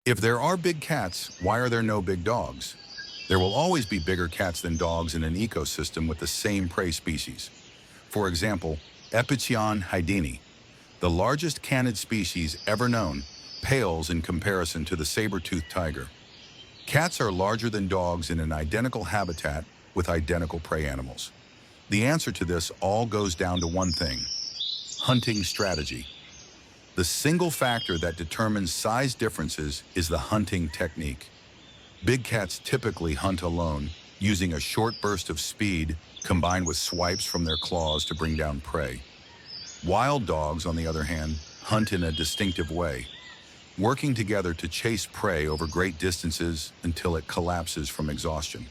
If there are big cats, why are there no big dogs? There will always be bigger cats than dogs in an ecosystem with the same prey species. For example, Epicyon hydini, the largest canid species ever known, pales in comparison to the saber-toothed tiger. Cats are larger than dogs in an identical habitat with identical prey animals. The answer to this all goes down to one thing: hunting strategy. The single factor that determines size differences is the hunting technique. Big cats typically hunt alone, using a short burst of speed combined with swipes from their claws to bring down prey. Wild dogs, on the other hand, hunt in a distinctive way, working together to chase prey over great distances until it collapses from exhaustion.